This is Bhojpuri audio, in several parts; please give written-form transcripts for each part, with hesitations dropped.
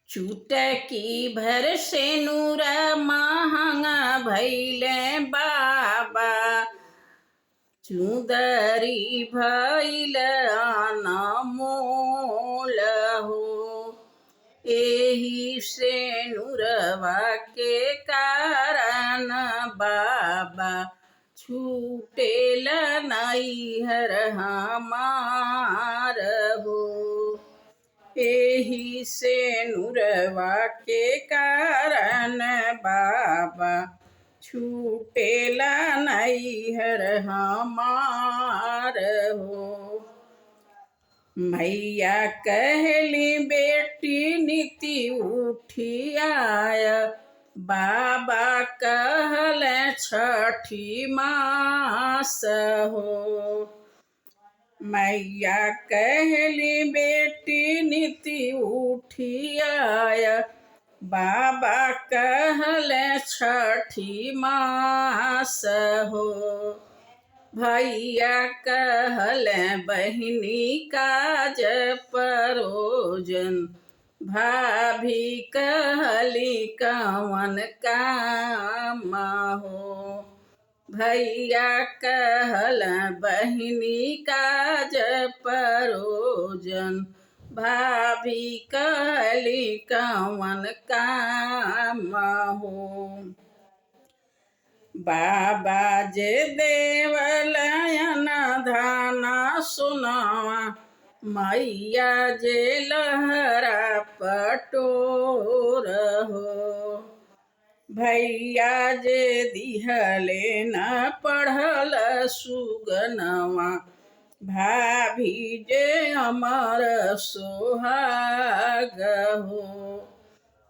चुटकी भर से नूर महंगा भैले बाबा, चुदरी भैल अनमोल हो। एही से नूरवा के कारण बाबा, छूटेल नैहर हमार हो। एही से नूरवा के कारण बाबा, छूटेला नैहर हमार हो। मैया कहली बेटी नीति उठी आय, बाबा कहल छठी मास हो। मैया कहली बेटी नीति उठी आय, बाबा कहल छठी मास हो। भैया कहल बहिनी काज परोजन, भाभी कहली कवन काम हो। भैया कहल बहिनी काज परोजन, भाभी कहली कवन काम हो। बाबा जे देवलयन धाना सुनावा, मैया जे लहरा पटोर हो। भैया जे दिहले न पढ़ल सुगनवा, भाभी जे अमर सोहाग हो।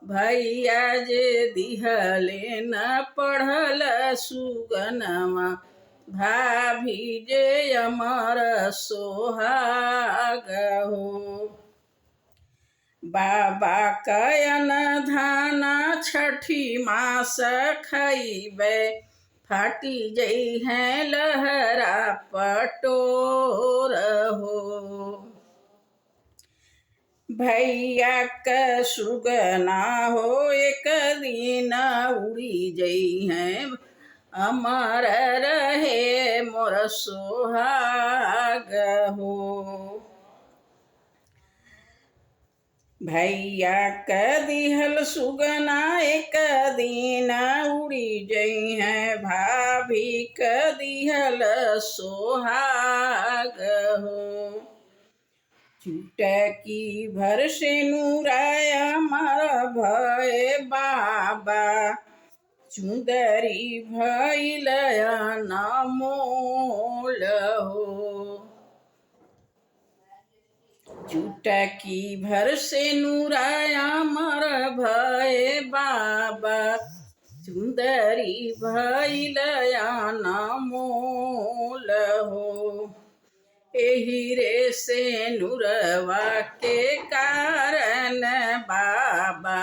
भैया जे दिहले न पढ़ल सुगनवा, भाभी जे अमर सोहाग हो। बाबा कयन धाना छठी मास खैबे, फाटी जई हैं लहरा पटोर हो। भैया क सुगना हो एक दिन उड़ी जई हैं, अमर रहे मोर सोहाग हो। भैया क दिहल सुगना एक दिन उड़ी जई हैं, भाभी क दिहल सोहाग हो। चुटकी भर से नूराय अमर भय बाबा, चुदरी भैल अनमोल हो। चुटकी भर से नूराय अमर भय बाबा, चुदरी भैल अनमोल हो। एही रे से नूरवा के कारण बाबा,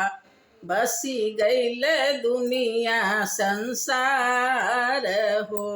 बसी गईल दुनिया संसार हो।